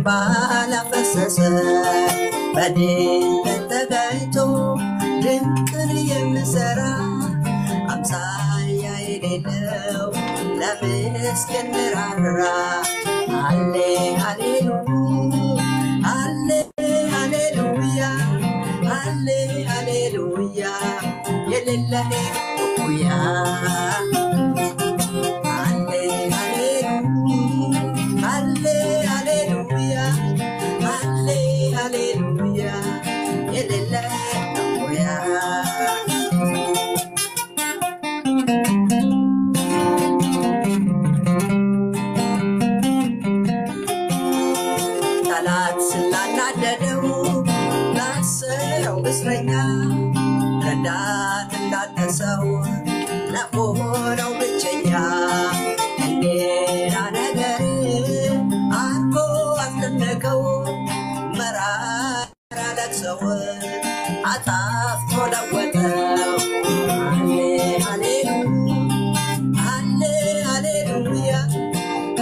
እንባን አፈሰሰ በድንገት ተገኝቶ ድንቅን የሚሰራ አምሳያ የሌለው ለምስኪን ራራ አሌ ሃሌሉያ አሌ ሃሌሉያ አሌ ሃሌሉያ የሌለኔ ኩያ ረዳት እንዳተሰው ለሆነው ብቸኛ እንዴና ነገር አርጎ አስደነቀው መራራ ለቅሰው አጣፍቶ ለወጠው አሌ ሃሌሉያ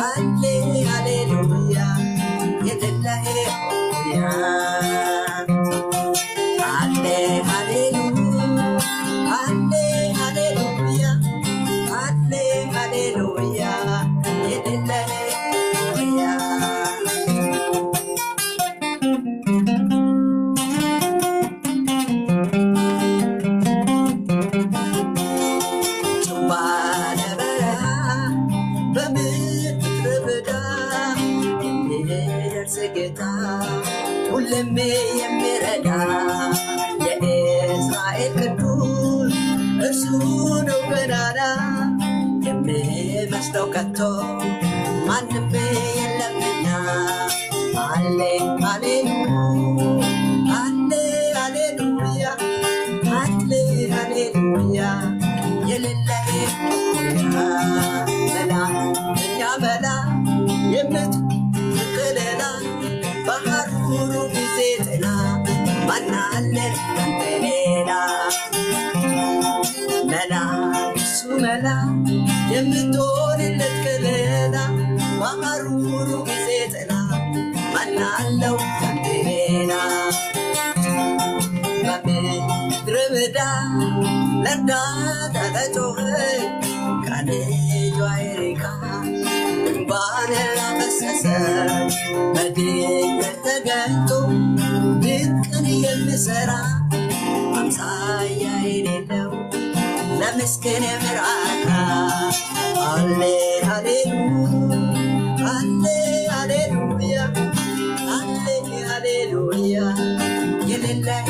አሌ ሃሌሉያ የሌለህ ያ የሚረዳ የእስራኤል ቅዱስ እርሱ ነው ገናና የሚመስለው ከቶ ማንም የለምና አሌ ሃሌሉያ አሌ ሃሌሉያ የሌለህ መላ እኛ መላ የምትክለላ ባህሩሩ ጊዜ ጥላ ማናለን አንተሌላ መላ እሱ መላ የምትሆንለት ክለላ ባህሩሩ ጊዜ ጥላ ማናለው አንተሌላ በምድረ በዳ ለእርዳታ ተጮኸ ከልጇ ኤሪካ እንባን አፈሰሰ በድንገት ተገኝቶ ድንቅን የሚሰራ አምሳያ የሌለው ለምስኪን የሚራራ አሌ ሃሌሉያ አሌ ሃሌሉያ አሌ ሃሌሉያ የሌለህ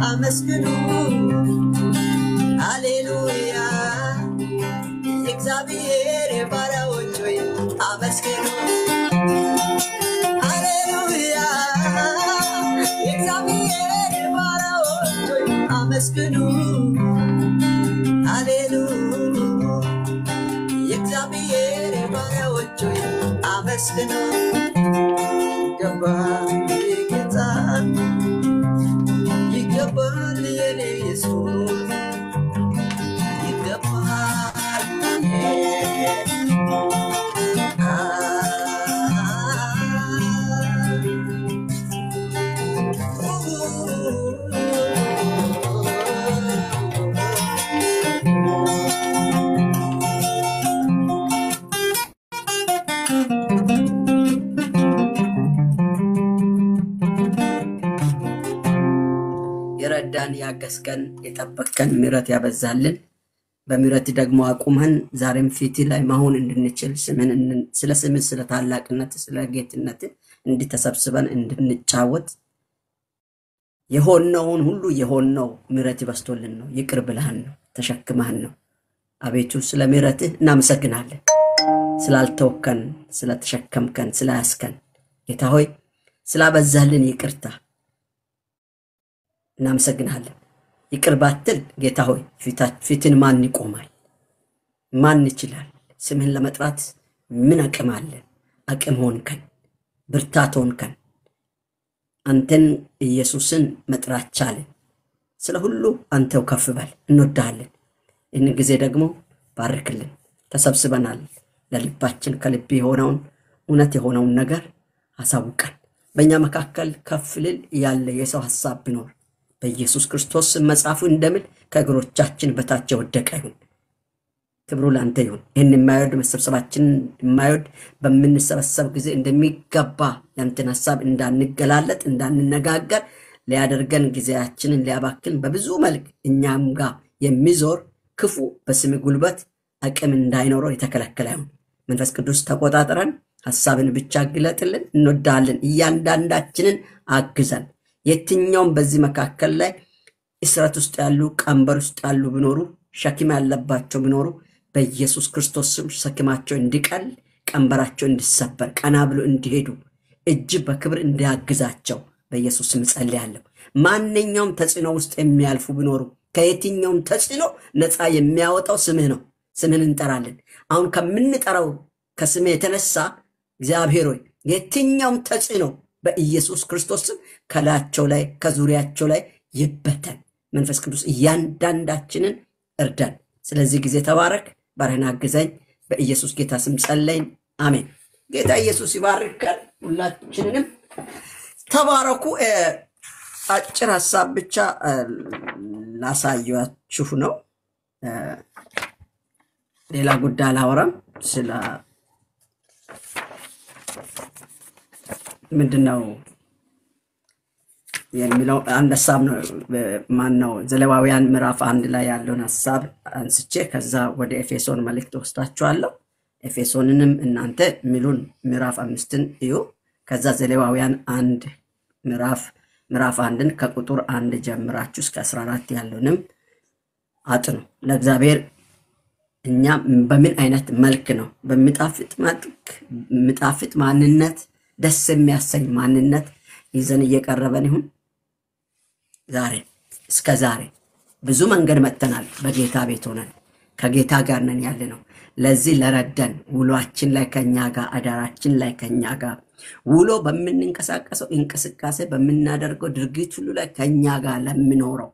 አመስግኑ ሃሌሉያ እግዚአብሔር ባሪያዎች ሆይ አመስግኑ ሃሌሉያ እግዚአብሔር ባሪያዎች ሆይ አመስግኑ ሃሌሉያ እግዚአብሔር ባሪያዎች ሆይ አመስግኑ ገባህ ጌታ ይገባል የኔ ኢየሱስ ይገባል የረዳን ያገስከን የጠበቀን ምሕረት ያበዛልን በምሕረት ደግሞ አቁመን ዛሬም ፊት ላይ ማሆን እንድንችል ስለ ስምህ ስለ ታላቅነት ስለ ጌትነት እንድተሰብስበን እንድንጫወት የሆነውን ሁሉ የሆነው ምሕረት ይበስቶልን ነው ይቅር ብለህን ነው ተሸክመህን ነው አቤቱ ስለ ምሕረትህ እናመሰግናለን ስላልተወከን ስለተሸከምከን ስላያስከን ጌታ ሆይ ስላበዛልን ይቅርታ እናመሰግናለን ይቅር ባትል ጌታ ሆይ ፊትን ማን ይቆማል ማን ይችላል ስምህን ለመጥራት ምን አቅም አለ አቅም ሆንከን ብርታት ሆንከን አንተን ኢየሱስን መጥራት ቻለ ስለ ሁሉ አንተው ከፍ በል እንወዳለን። ይህን ጊዜ ደግሞ ባርክልን። ተሰብስበናል። ለልባችን ከልብ የሆነውን እውነት የሆነውን ነገር አሳውቀን። በእኛ መካከል ከፍ ልል ያለ የሰው ሐሳብ ቢኖር በኢየሱስ ክርስቶስ መጽሐፉ እንደሚል ከእግሮቻችን በታች የወደቀ ይሁን። ክብሩ ላንተ ይሁን። ይህን የማይወድ መሰብሰባችንን የማይወድ በምንሰበሰብ ጊዜ እንደሚገባ ያንተን ሐሳብ እንዳንገላለጥ እንዳንነጋገር ሊያደርገን ጊዜያችንን ሊያባክን በብዙ መልክ እኛም ጋር የሚዞር ክፉ በስም ጉልበት አቅም እንዳይኖረው የተከለከለ ይሁን። መንፈስ ቅዱስ ተቆጣጠረን፣ ሐሳብን ብቻ ግለጥልን። እንወዳለን። እያንዳንዳችንን አግዘን። የትኛውም በዚህ መካከል ላይ እስራት ውስጥ ያሉ ቀንበር ውስጥ ያሉ ቢኖሩ ሸክም ያለባቸው ቢኖሩ በኢየሱስ ክርስቶስ ስም ሸክማቸው እንዲቀል ቀንበራቸው እንዲሰበር ቀና ብሎ እንዲሄዱ እጅ በክብር እንዲያግዛቸው በኢየሱስ ስም ጸልያለሁ። ማንኛውም ተጽዕኖ ውስጥ የሚያልፉ ቢኖሩ ከየትኛውም ተጽዕኖ ነፃ የሚያወጣው ስምህ ነው። ስምህን እንጠራለን። አሁን ከምንጠራው ከስምህ የተነሳ እግዚአብሔር ሆይ የትኛውም ተጽዕኖ በኢየሱስ ክርስቶስ ስም ከላያቸው ላይ ከዙሪያቸው ላይ ይበተን። መንፈስ ቅዱስ እያንዳንዳችንን እርዳን። ስለዚህ ጊዜ ተባረክ፣ ባርህን አግዘኝ። በኢየሱስ ጌታ ስም ጸለይን፣ አሜን። ጌታ ኢየሱስ ይባርካል። ሁላችንንም ተባረኩ። አጭር ሐሳብ ብቻ ላሳያችሁ ነው። ሌላ ጉዳይ አላወራም። ስለ ምንድነው የሚለው አንድ ሐሳብ ነው። ማነው ዘሌዋውያን ምዕራፍ 1 ላይ ያለውን ሐሳብ አንስቼ ከዛ ወደ ኤፌሶን መልእክት ወስዳችኋለሁ። ኤፌሶንንም እናንተ ሚሉን ምዕራፍ 5ን እዩ። ከዛ ዘሌዋውያን 1 ምዕራፍ 1ን ከቁጥር 1 ጀምራችሁ እስከ 14 ያለውንም አጥኑ። ለእግዚአብሔር እኛ በምን አይነት መልክ ነው በሚጣፍጥ ማንነት ደስ የሚያሰኝ ማንነት ይዘን እየቀረበን ይሁን። ዛሬ እስከ ዛሬ ብዙ መንገድ መጥተናል። በጌታ ቤት ሆነን ከጌታ ጋር ነን ያለነው። ለዚህ ለረዳን ውሏችን ላይ ከኛ ጋር አዳራችን ላይ ከኛ ጋር ውሎ በምንንቀሳቀሰው እንቅስቃሴ በምናደርገው ድርጊት ሁሉ ላይ ከኛ ጋር ለሚኖረው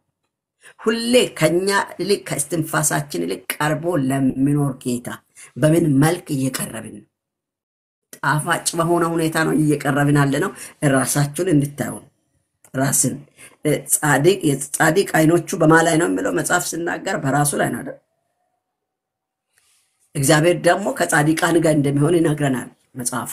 ሁሌ ከኛ ይልቅ ከእስትንፋሳችን ይልቅ ቀርቦ ለሚኖር ጌታ በምን መልክ እየቀረብን ነው? ጣፋጭ በሆነ ሁኔታ ነው እየቀረብን ያለነው። ራሳችሁን እንድታዩ ራስን ጻድቅ አይኖቹ በማላይ ነው የሚለው መጽሐፍ ሲናገር በራሱ ላይ ነው አይደል? እግዚአብሔር ደግሞ ከጻድቃን ጋር እንደሚሆን ይነግረናል መጽሐፉ።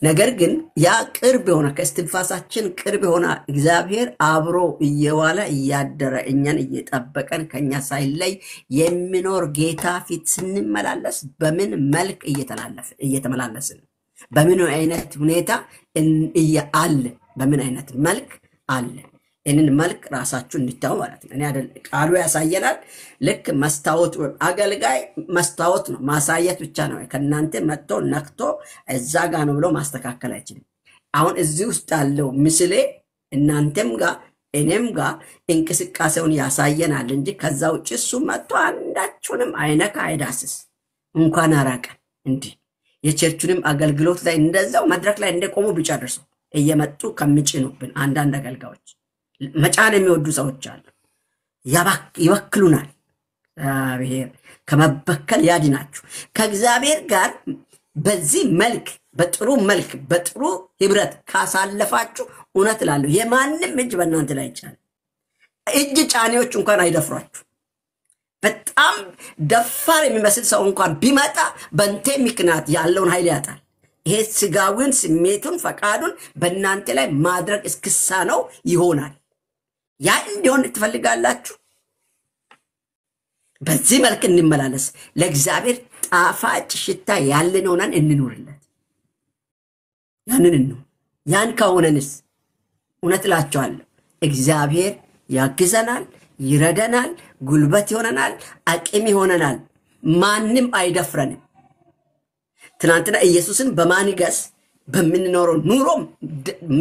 ነገር ግን ያ ቅርብ የሆነ ከእስትንፋሳችን ቅርብ የሆነ እግዚአብሔር አብሮ እየዋለ እያደረ እኛን እየጠበቀን ከኛ ሳይለይ የሚኖር ጌታ ፊት ስንመላለስ በምን መልክ እየተመላለስን በምን አይነት ሁኔታ አለ በምን አይነት መልክ አለ? ይህንን መልክ ራሳችሁ እንድታዩ ማለት ነው። እኔ አይደል ቃሉ ያሳየናል። ልክ መስታወት አገልጋይ መስታወት ነው፣ ማሳየት ብቻ ነው። ከናንተ መጥቶ ነክቶ እዛ ጋር ነው ብሎ ማስተካከል አይችልም። አሁን እዚህ ውስጥ ያለው ምስሌ እናንተም ጋር እኔም ጋር እንቅስቃሴውን ያሳየናል እንጂ ከዛ ውጭ እሱ መጥቶ አንዳችሁንም አይነካ አይዳስስ። እንኳን አራቀ እንዲህ የቸርቹንም አገልግሎት ላይ እንደዛው መድረክ ላይ እንደቆሙ ቢጨርሱ እየመጡ ከሚጭኑብን አንዳንድ አገልጋዮች መጫን የሚወዱ ሰዎች አሉ። ይወክሉናል። እግዚአብሔር ከመበከል ያድናችሁ። ከእግዚአብሔር ጋር በዚህ መልክ በጥሩ ህብረት ካሳለፋችሁ እውነት እላለሁ የማንም እጅ በእናንተ ላይ ይቻላል። እጅ ጫኔዎች እንኳን አይደፍሯችሁ። በጣም ደፋር የሚመስል ሰው እንኳን ቢመጣ በእንቴ ምክንያት ያለውን ኃይል ያጣል። ይሄ ስጋዊን ስሜቱን ፈቃዱን በእናንተ ላይ ማድረግ እስክሳነው ይሆናል። ያ እንዲሆን ትፈልጋላችሁ? በዚህ መልክ እንመላለስ። ለእግዚአብሔር ጣፋጭ ሽታ ያለን ሆነን እንኑርለት። ያን ከሆነንስ እውነት እላችኋለሁ እግዚአብሔር ያግዘናል፣ ይረዳናል፣ ጉልበት ይሆነናል፣ አቅም ይሆነናል። ማንም አይደፍረንም። ትናንትና ኢየሱስን በማንገስ በምንኖረው ኑሮ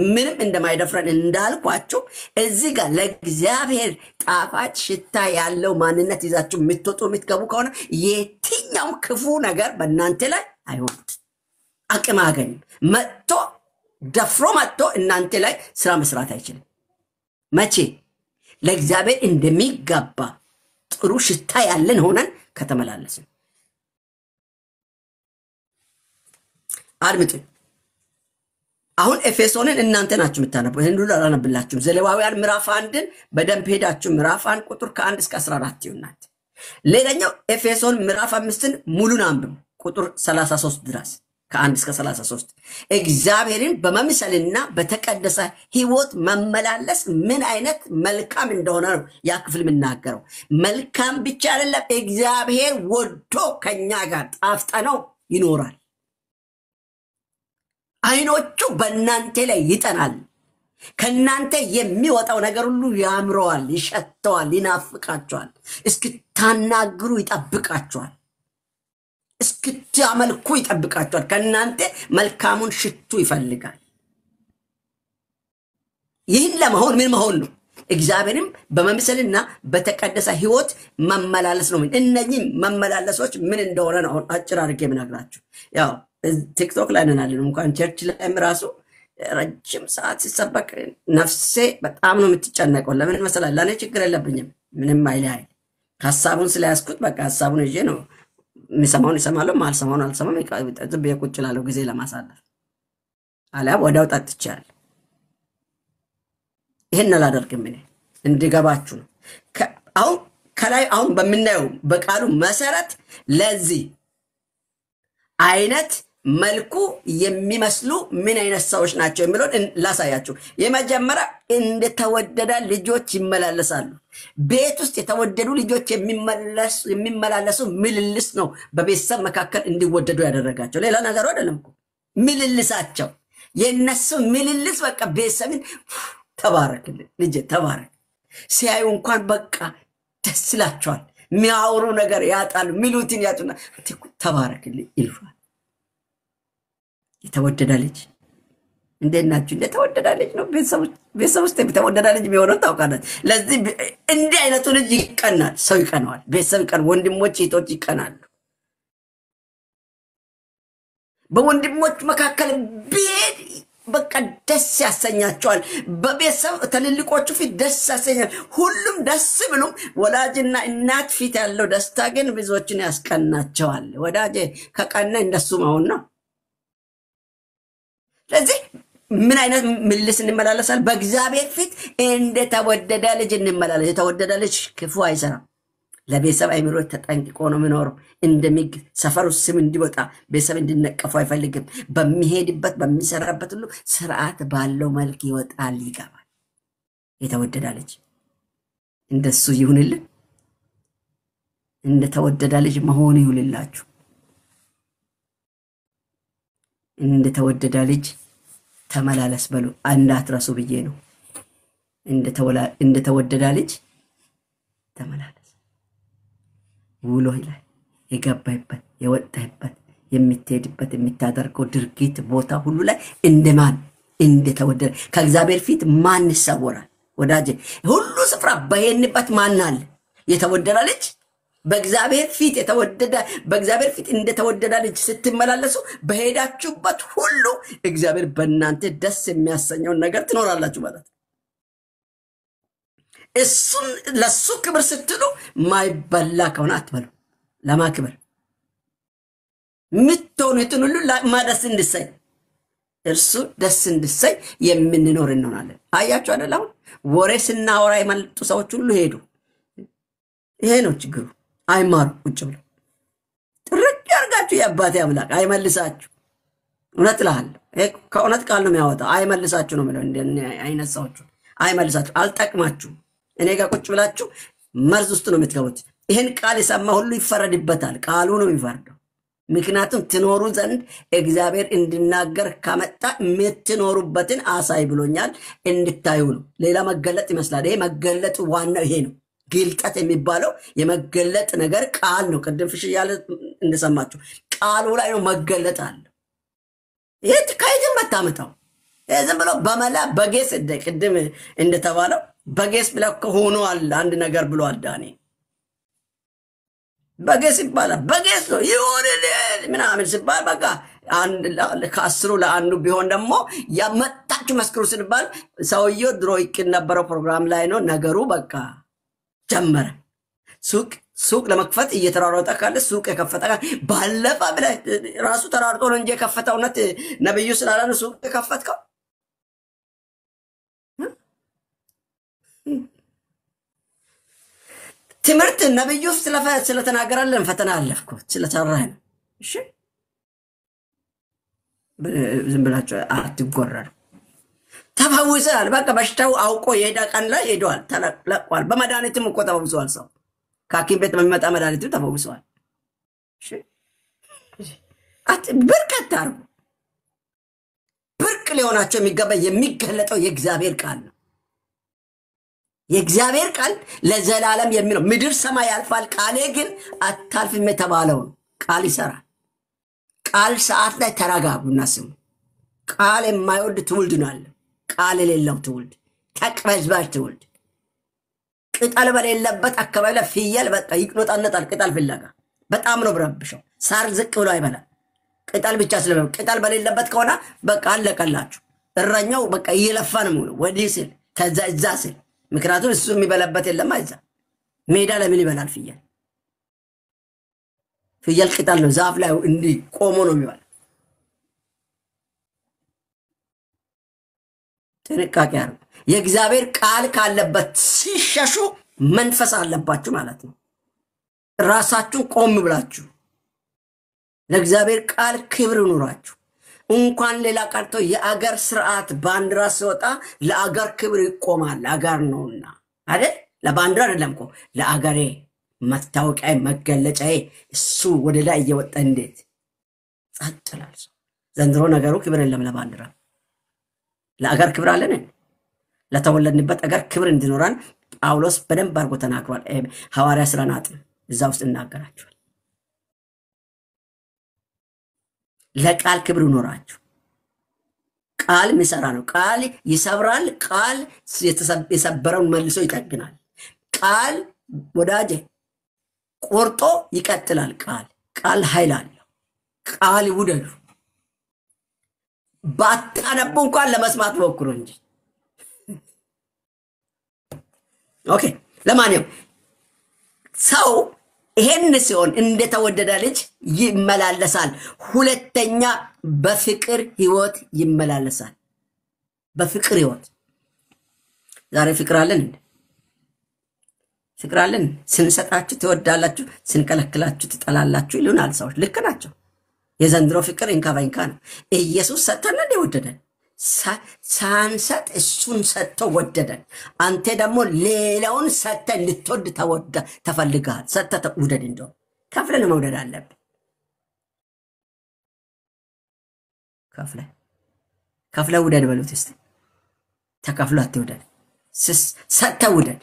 ምንም እንደማይደፍረን እንዳልኳቸው እዚህ ጋር ለእግዚአብሔር ጣፋጭ ሽታ ያለው ማንነት ይዛችሁ የምትወጡ የምትገቡ ከሆነ የትኛው ክፉ ነገር በእናንተ ላይ አይሆንም። አቅም አገኝም። ደፍሮ መጥቶ እናንተ ላይ ስራ መስራት አይችልም። መቼ? ለእግዚአብሔር እንደሚገባ ጥሩ ሽታ ያለን ሆነን ከተመላለስን አድምጡ። አሁን ኤፌሶንን እናንተ ናችሁ የምታነቡ። ይሄን ሁሉ አላነብላችሁም። ዘሌዋውያን ምዕራፍ 1ን በደንብ ሄዳችሁ ምዕራፍ 1 ቁጥር ከ1 እስከ 14 ይሆናል። ሌላኛው ኤፌሶን ምዕራፍ 5ን ሙሉን አንብቡ ቁጥር 33 ድረስ ከ1 እስከ 33 እግዚአብሔርን በመምሰልና በተቀደሰ ሕይወት መመላለስ ምን አይነት መልካም እንደሆነ ነው ያ ክፍል የምናገረው። መልካም ብቻ አይደለም፣ እግዚአብሔር ወዶ ከኛ ጋር ጣፍጠነው ይኖራል። አይኖቹ በእናንተ ላይ ይጠናል። ከናንተ የሚወጣው ነገር ሁሉ ያምረዋል፣ ይሸተዋል፣ ይናፍቃቸዋል። እስክታናግሩ ይጠብቃቸዋል፣ እስክታመልኩ ይጠብቃቸዋል። ከናንተ መልካሙን ሽቱ ይፈልጋል። ይህን ለመሆን ምን መሆን ነው? እግዚአብሔርም በመምሰልና በተቀደሰ ሕይወት መመላለስ ነው። እነኚህ መመላለሶች ምን እንደሆነ ነው አጭር አድርጌ የምነግራችሁ። ያው ቲክቶክ ላይ ነን አለን እንኳን ቸርች ላይም ራሱ ረጅም ሰዓት ሲሰበክ ነፍሴ በጣም ነው የምትጨነቀው። ለምን መሰላል? ለኔ ችግር የለብኝም፣ ምንም አይልም። ሐሳቡን ስለያዝኩት በቃ ሐሳቡን ይዤ ነው የሚሰማውን ይሰማለሁ፣ ማልሰማውን አልሰማም። ዝም ብዬ ቁጭ እላለሁ ጊዜ ለማሳለፍ። አሊያ ወዲያው ጠጥቻለሁ። ይሄን አላደርግም እኔ እንዲገባችሁ ነው። አሁን ከላይ አሁን በምናየው በቃሉ መሰረት ለዚህ አይነት መልኩ የሚመስሉ ምን አይነት ሰዎች ናቸው የሚለውን ላሳያችሁ። የመጀመሪያ እንደተወደደ ልጆች ይመላለሳሉ። ቤት ውስጥ የተወደዱ ልጆች የሚመላለሱ ምልልስ ነው በቤተሰብ መካከል እንዲወደዱ ያደረጋቸው። ሌላ ነገር አይደለም እኮ ምልልሳቸው። የነሱ ምልልስ በቃ ቤተሰብን ተባረክልን ልጅ ተባረክ ሲያዩ እንኳን በቃ ደስ ይላቸዋል። የሚያወሩ ነገር ያጣሉ፣ ሚሉትን ያጡና ተባረክልን ይልፋል። የተወደደ ልጅ እንደናችሁ እንደተወደደ ልጅ ነው ቤተሰብ ውስጥ የተወደደ ልጅ የሚሆነው ታውቃላችሁ። ለዚህ እንዲህ አይነቱ ልጅ ይቀናል፣ ሰው ይቀናዋል፣ ቤተሰብ ይቀናል፣ ወንድሞች እህቶች ይቀናሉ። በወንድሞች መካከል ቢሄድ በቃ ደስ ያሰኛቸዋል። በቤተሰብ ትልልቆቹ ፊት ደስ ያሰኛል። ሁሉም ደስ ብሎም ወላጅና እናት ፊት ያለው ደስታ ግን ብዙዎችን ያስቀናቸዋል። ወዳጄ ከቀና እንደሱ መሆን ነው። ስለዚህ ምን አይነት ምልልስ እንመላለሳል? በእግዚአብሔር ፊት እንደተወደደ ልጅ እንመላለስ። የተወደደ ልጅ ክፉ አይሰራም። ለቤተሰብ አይምሮ ተጠንቅቆ ነው የሚኖረው። እንደሚግ ሰፈሩ ስም እንዲወጣ ቤተሰብ እንዲነቀፉ አይፈልግም። በሚሄድበት በሚሰራበት ሁሉ ስርዓት ባለው መልክ ይወጣል ይገባል። የተወደደ ልጅ እንደሱ ይሁንልን። እንደተወደደ ልጅ መሆን ይሁንላችሁ። እንደተወደደ ልጅ ተመላለስ በሉ እንዳትረሱ ብዬ ነው። እንደተወደደ ልጅ ተመላለስ። ውሎ ይላል የገባይበት የወጣይበት የምትሄድበት የምታደርገው ድርጊት ቦታ ሁሉ ላይ እንደማን እንደተወደደ ከእግዚአብሔር ፊት ማን ይሰወራል? ወዳጄ ሁሉ ስፍራ በሄንበት ማን አለ? የተወደደ ልጅ በእግዚአብሔር ፊት የተወደደ በእግዚአብሔር ፊት እንደተወደደ ልጅ ስትመላለሱ በሄዳችሁበት ሁሉ እግዚአብሔር በእናንተ ደስ የሚያሰኘውን ነገር ትኖራላችሁ ማለት ነው። እሱን ለሱ ክብር ስትሉ ማይበላ ከሆነ አትበሉ። ለማክበር ምትሆኑትን ሁሉ ማደስ እንድሰይ እርሱ ደስ እንድሰይ የምንኖር እንሆናለን። አያችሁ አይደል? አሁን ወሬ ስናወራ የመጡ ሰዎች ሁሉ ሄዱ። ይሄ ነው ችግሩ። አይማሩ ቁጭ ብለው ጥርቅ ያርጋችሁ የአባቴ አምላክ አይመልሳችሁ። እውነት እልሃለሁ ከእውነት ቃል ነው የሚያወጣው። አይመልሳችሁ ነው የሚለው። እንደ አይነት ሰዎች አይመልሳችሁ፣ አልጠቅማችሁም። እኔ ጋር ቁጭ ብላችሁ መርዝ ውስጥ ነው የምትገቡት። ይሄን ቃል የሰማ ሁሉ ይፈረድበታል። ቃሉ ነው የሚፈርደው። ምክንያቱም ትኖሩ ዘንድ እግዚአብሔር እንድናገር ከመጣ የምትኖሩበትን አሳይ ብሎኛል፣ እንድታዩ ነው። ሌላ መገለጥ ይመስላል። ይሄ መገለጥ ዋናው ይሄ ነው። ግልጠት የሚባለው የመገለጥ ነገር ቃል ነው። ቅድም ፍሽ ያለ እንደሰማችሁ ቃሉ ላይ ነው መገለጥ አለ። ይሄ ከየትም መታመጣው ዝም ብሎ በመላ በጌስ ቅድም እንደተባለው በጌስ ብላ ሆኗል አንድ ነገር ብሏል ዳንኤል። በጌስ ይባላል። በጌስ ነው ይሁንልህ ምናምን ሲባል በቃ ከአስሩ ለአንዱ ቢሆን ደግሞ ያመጣችሁ መስክሩ ስንባል ሰውየው ድሮ ይቅን ነበረው ፕሮግራም ላይ ነው ነገሩ። በቃ ጀመረ። ሱቅ ለመክፈት እየተራሮጠ ካለ ሱቅ የከፈተ ባለፈ ብለህ ራሱ ተራርጦ ነው እንጂ የከፈተው እውነት ነብዩ ስላለ ነው ሱቅ የከፈተው። ትምህርት ነብዩ ስለተናገራለን ፈተና አለፍኩ ስለሰራህ ነው። እሺ ዝም ብላችሁ አትጎረሩ። ተፈውሰሃል። በቃ በሽታው አውቆ የሄዳ ቀን ላይ ሄዷል፣ ተለቋል። በመድኃኒትም እኮ ተፈውሰዋል። ሰው ከሐኪም ቤት በሚመጣ መድኃኒትም ተፈውሰዋል። እሺ ብርቅ አታርጉ። ብርቅ ሊሆናቸው የሚገባ የሚገለጠው የእግዚአብሔር ቃል ነው። የእግዚአብሔር ቃል ለዘላለም የሚለው ምድር ሰማይ ያልፋል ቃሌ ግን አታልፍም የተባለው ቃል ይሰራል። ቃል ሰዓት ላይ ተረጋጉና ስሙ። ቃል የማይወድ ትውልድ ነው አለ። ቃል የሌለው ትውልድ፣ ተቅበዝባዥ ትውልድ፣ ቅጠል በሌለበት አካባቢ ላይ ፍየል በቃ ይቅኖጣነጣል። ቅጠል ፍለጋ በጣም ነው ብረብሸው። ሳር ዝቅ ብሎ አይበላም። ቅጠል ብቻ ስለበለ ቅጠል በሌለበት ከሆነ በቃ አለቀላችሁ። እረኛው በቃ እየለፋ ነው የሚውለው ወዲህ ሲል ከዛ እዛ ሲል። ምክንያቱም እሱ የሚበላበት የለም። አይዛ ሜዳ ለምን ይበላል ፍየል? ፍየል ቅጠል ነው ዛፍ ላይ እንዲህ ቆሞ ነው የሚበላ። ጥንቃቄ አድርጉ። የእግዚአብሔር ቃል ካለበት ሲሸሹ መንፈስ አለባችሁ ማለት ነው። ራሳችሁን ቆም ብላችሁ ለእግዚአብሔር ቃል ክብር ኑራችሁ። እንኳን ሌላ ቀርቶ የአገር ስርዓት ባንዲራ ሲወጣ ለአገር ክብር ይቆማል። አገር ነውና አይደል? ለባንዲራ አይደለም እኮ ለአገሬ መታወቂያ መገለጫዬ እሱ ወደ ላይ እየወጣ እንዴት ጸጥ ይላል። ዘንድሮ ነገሩ ክብር የለም ለባንዲራ። ለአገር ክብር አለን። ለተወለድንበት አገር ክብር እንዲኖረን ጳውሎስ በደንብ አድርጎ ተናግሯል። ሐዋርያ ሥራን አጥም እዛ ውስጥ እናገራችኋል። ለቃል ክብር ኖራችሁ። ቃል የሚሰራ ነው። ቃል ይሰብራል። ቃል የሰበረውን መልሶ ይጠግናል። ቃል ወዳጄ ቆርጦ ይቀጥላል። ቃል ኃይል አለው። ቃል ውደዱ። ባታነቡ እንኳን ለመስማት ሞክሩ እንጂ። ኦኬ ለማንኛውም ሰው ይሄን ሲሆን እንደተወደደ ልጅ ይመላለሳል። ሁለተኛ በፍቅር ህይወት ይመላለሳል። በፍቅር ህይወት ዛሬ ፍቅር አለን እንዴ? ፍቅር አለን? ስንሰጣችሁ ትወዳላችሁ፣ ስንከለክላችሁ ትጠላላችሁ ይሉናል ሰዎች። ልክ ናቸው። የዘንድሮ ፍቅር እንካባይንካ ነው። ኢየሱስ ሰጥተን እንደወደደን ሳንሰጥ እሱን ሰጥቶ ወደደን። አንተ ደግሞ ሌላውን ሰጥተ እንድትወድ ተፈልጋል። ሰጥተ ውደድ። እንደው ከፍለን መውደድ አለብን። ከፍለ ውደድ በሉት እስቲ። ተከፍሎ አትውደድ፣ ሰጥተ ውደድ።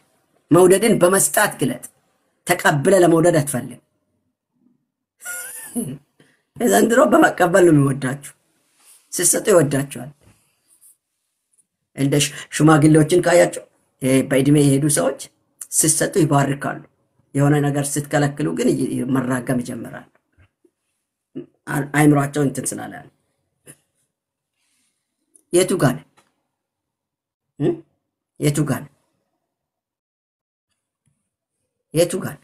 መውደድን በመስጣት ግለጥ። ተቀብለ ለመውደድ አትፈልግ። የዘንድሮ በመቀበል ነው የሚወዳችሁ። ስትሰጡ ይወዳችኋል። እንደ ሽማግሌዎችን ካያችሁ በእድሜ የሄዱ ሰዎች ስትሰጡ ይባርካሉ። የሆነ ነገር ስትከለክሉ ግን መራገም ይጀምራሉ። አይምሯቸው እንትን ስላላለ የቱ ጋር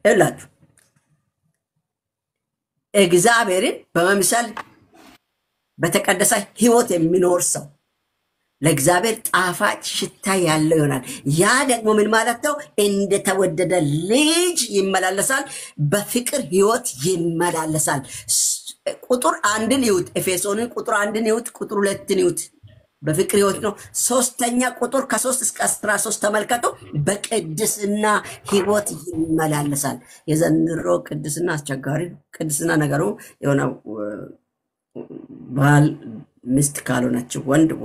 እላችሁ እግዚአብሔርን በመምሰል በተቀደሰ ህይወት የሚኖር ሰው ለእግዚአብሔር ጣፋጭ ሽታ ያለው ይሆናል። ያ ደግሞ ምን ማለት ነው? እንደተወደደ ልጅ ይመላለሳል፣ በፍቅር ህይወት ይመላለሳል። ቁጥር 1ን ይሁት፣ ኤፌሶንን ቁጥር 1ን ይሁት፣ ቁጥር 2ን ይሁት። በፍቅር ህይወት ነው። ሶስተኛ ቁጥር ከ3 እስከ 13 ተመልከቱ። በቅድስና ህይወት ይመላለሳል። የዘንድሮ ቅድስና አስቸጋሪ ነው። ቅድስና ነገሩ የሆነ ባል ሚስት ካልሆነች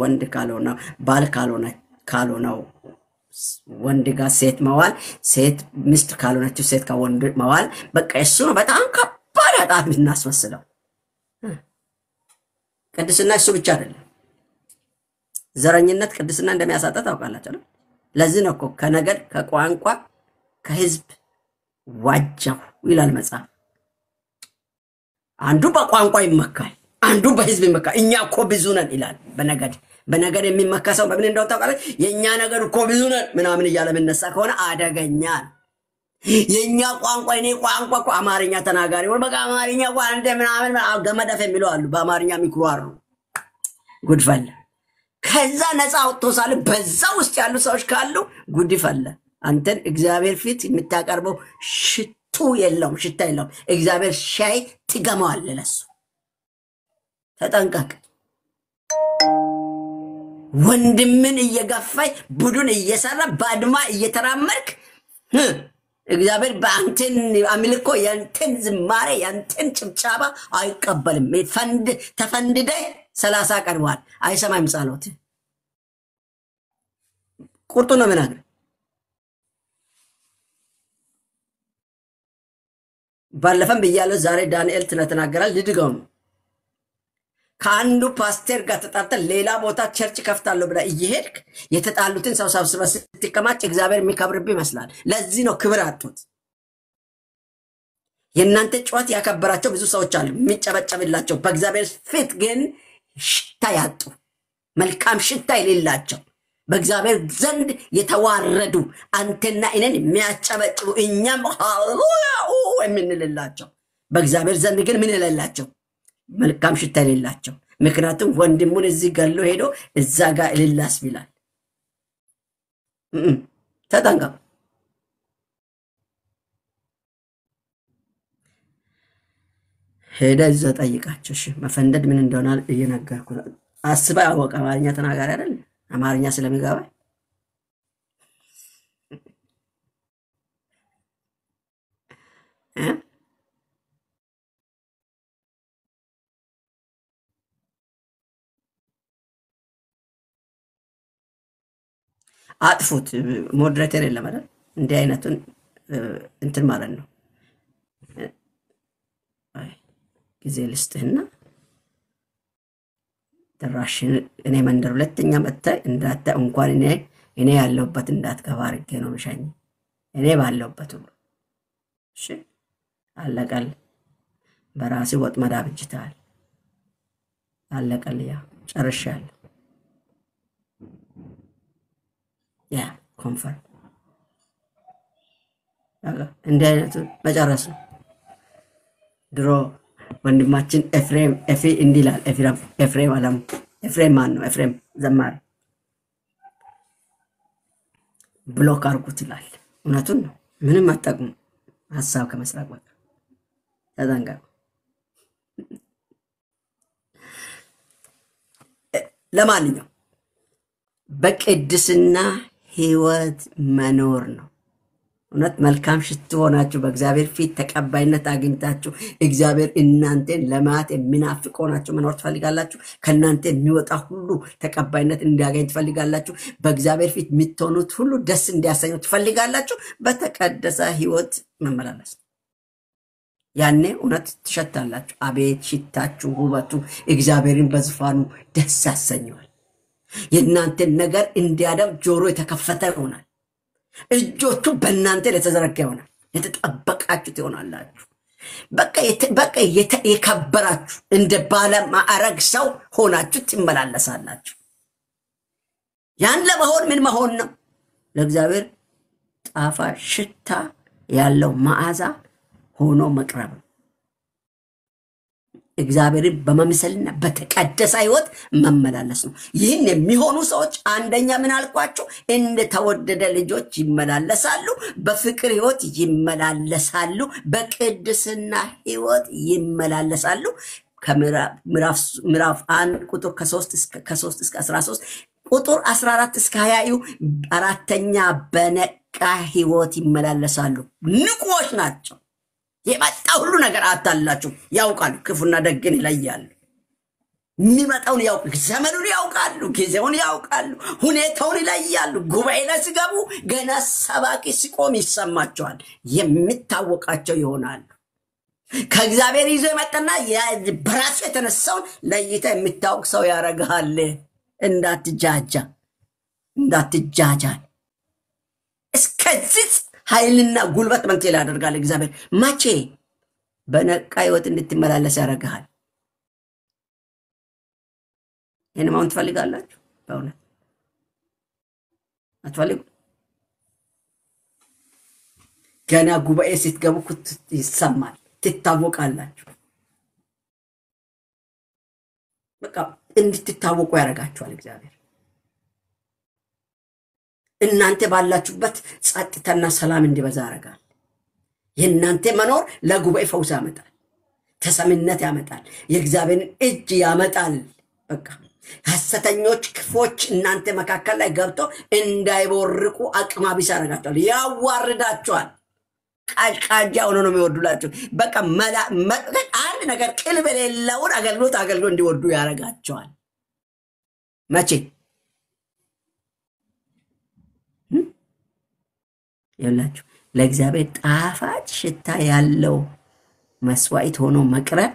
ወንድ ካልሆነ ባል ካልሆነው ወንድ ጋር ሴት መዋል፣ ሴት ሚስት ካልሆነች ሴት ከወንድ መዋል። በቃ እሱ ነው በጣም ከባድ ኃጢአት የምናስመስለው። ቅድስና እሱ ብቻ አይደለም። ዘረኝነት ቅድስና እንደሚያሳጣ ታውቃላችሁ። ለዚህ ነው እኮ ከነገድ ከቋንቋ ከህዝብ ዋጃው ይላል መጽሐፍ። አንዱ በቋንቋ ይመካል፣ አንዱ በህዝብ ይመካል። እኛ እኮ ብዙ ነን ይላል። በነገድ የሚመካ ሰው በምን እንደው ታውቃለህ? የኛ ነገር እኮ ብዙ ነን ምናምን እያለ መነሳ ከሆነ አደገኛ ነው። የኛ ቋንቋ እኔ ቋንቋ እኮ አማርኛ ተናጋሪ ወይ በቃ አማርኛ ቋንቋ ምናምን ገመደፍ የሚሉ አሉ፣ በአማርኛ የሚኩራሩ ጉድፈላ። ከዛ ነፃ አውጥቶ ሳለ በዛ ውስጥ ያሉ ሰዎች ካሉ ጉድፈላ አንተን እግዚአብሔር ፊት የምታቀርበው ሽቱ የለውም፣ ሽታ የለውም። እግዚአብሔር ሻይ ትገማዋል ለሱ። ተጠንቀቅ። ወንድምን እየገፋይ ቡድን እየሰራ ባድማ እየተራመድክ እግዚአብሔር በአንተን አምልኮ ያንተን ዝማሬ ያንተን ጭብጨባ አይቀበልም። ተፈንድደ 30 ቀርቧል፣ አይሰማም ጸሎት። ቁርጡ ነው ምናገር። ባለፈም ብያለሁ፣ ዛሬ ዳንኤል ተናገራል። ልድገው ነው። ከአንዱ ፓስተር ጋር ተጣልተ ሌላ ቦታ ቸርች ከፍታለሁ ብላ እየሄድክ የተጣሉትን ሰው ሰብስበህ ስትቀማጭ እግዚአብሔር የሚከብርብህ ይመስላል። ለዚህ ነው ክብር አጡት። የእናንተ ጨዋታ ያከበራቸው ብዙ ሰዎች አሉ የሚጨበጨብላቸው፣ በእግዚአብሔር ፊት ግን ሽታ ያጡ፣ መልካም ሽታ የሌላቸው፣ በእግዚአብሔር ዘንድ የተዋረዱ፣ አንተና እኔን የሚያጨበጭቡ እኛም ሃሌሉያ የምንልላቸው፣ በእግዚአብሔር ዘንድ ግን ምን የሌላቸው መልካም ሽታ የሌላቸው። ምክንያቱም ወንድሙን እዚህ ገሎ ሄዶ እዛ ጋር እልላስ ይላል። ተጠንቀቁ። ሄደ እዛ ጠይቃቸው። እሺ መፈንደድ ምን እንደሆነ እየነገርኩ ነው። አስባ ያወቀ አማርኛ ተናጋሪ አይደል? አማርኛ ስለሚገባ አጥፉት። ሞዴሬተር የለም አይደል? እንዲህ አይነቱን እንትን ማለት ነው። ጊዜ ልስጥህና ድራሽን እኔ መንደር ሁለተኛ መጥተህ እንዳታ እንኳን እኔ ያለሁበት እንዳትገባ አድርጌ ነው መሻኝ። እኔ ባለሁበት ሁሉ እሺ፣ አለቀል። በራሴ ወጥመድ አብጅተሃል። አለቀል። ያ ጨርሻለሁ። ያ ኮንፈርም እንዲህ አይነቱ መጨረስ ነው። ድሮ ወንድማችን ኤፍሬም እንዲላል። ኤፍሬም አለም ኤፍሬም ማን ነው? ኤፍሬም ዘማሪ ብሎክ አርጉት ይላል። እውነቱን ነው። ምንም አጠቅሙ ሐሳብ ከመስራቅ በቃ ተጠንቀቁ። ለማንኛውም በቅድስና ህይወት መኖር ነው። እውነት መልካም ሽቱ ሆናችሁ በእግዚአብሔር ፊት ተቀባይነት አግኝታችሁ እግዚአብሔር እናንተን ለማት የሚናፍቅ ሆናችሁ መኖር ትፈልጋላችሁ? ከእናንተ የሚወጣ ሁሉ ተቀባይነት እንዲያገኝ ትፈልጋላችሁ? በእግዚአብሔር ፊት የምትሆኑት ሁሉ ደስ እንዲያሰኙ ትፈልጋላችሁ? በተቀደሰ ህይወት መመላለስ። ያኔ እውነት ትሸታላችሁ። አቤት ሽታችሁ፣ ውበቱ እግዚአብሔርን በዙፋኑ ደስ ያሰኘዋል። የእናንተን ነገር እንዲያደም ጆሮ የተከፈተ ይሆናል። እጆቹ በእናንተ ለተዘረጋ ይሆናል። የተጠበቃችሁ ትሆናላችሁ። በቃ የከበራችሁ እንደ ባለ ማዕረግ ሰው ሆናችሁ ትመላለሳላችሁ። ያን ለመሆን ምን መሆን ነው? ለእግዚአብሔር ጣፋጭ ሽታ ያለው መዓዛ ሆኖ መቅረብ ነው። እግዚአብሔርን በመምሰልና በተቀደሰ ህይወት መመላለስ ነው። ይህን የሚሆኑ ሰዎች አንደኛ ምን አልኳቸው? እንደተወደደ ልጆች ይመላለሳሉ፣ በፍቅር ህይወት ይመላለሳሉ፣ በቅድስና ህይወት ይመላለሳሉ። ከምዕራፍ 1 ቁጥር ከ3 እስከ 13 ቁጥር 14 እስከ 20 አራተኛ በነቃ ህይወት ይመላለሳሉ። ንቁዎች ናቸው። የመጣ ሁሉ ነገር አታላችሁ ያውቃሉ። ክፉና ደግን ይለያሉ። የሚመጣውን ያውቃሉ፣ ዘመኑን ያውቃሉ፣ ጊዜውን ያውቃሉ፣ ሁኔታውን ይለያሉ። ጉባኤ ላይ ሲገቡ ገና ሰባኪ ሲቆም ይሰማቸዋል። የሚታወቃቸው ይሆናሉ። ከእግዚአብሔር ይዞ የመጣና በራሱ የተነሳውን ለይታ የሚታወቅ ሰው ያረጋል። እንዳትጃጃል እስከዚህ ኃይልና ጉልበት መንቴል ያደርጋል እግዚአብሔር። መቼ? በነቃ ህይወት እንድትመላለስ ያደርግሃል። ይህን ማውን ትፈልጋላችሁ? በእውነት አትፈልጉ? ገና ጉባኤ ስትገቡ ይሰማል፣ ትታወቃላችሁ። በቃ እንድትታወቁ ያደርጋችኋል እግዚአብሔር። እናንተ ባላችሁበት ጸጥታና ሰላም እንዲበዛ ያደርጋል። የእናንተ መኖር ለጉባኤ ፈውስ ያመጣል፣ ተሰሚነት ያመጣል፣ የእግዚአብሔርን እጅ ያመጣል። በቃ ሐሰተኞች ክፎች እናንተ መካከል ላይ ገብተው እንዳይቦርቁ አቅም ቢስ ያደርጋቸዋል፣ ያዋርዳቸዋል። ቃልቃጃ ሆኖ ነው የሚወዱላቸው። በቃ አንድ ነገር ቅልብ የሌለውን አገልግሎት እንዲወዱ ያደርጋቸዋል። መቼ ይላችሁ ለእግዚአብሔር ጣፋጭ ሽታ ያለው መስዋዕት ሆኖ መቅረብ፣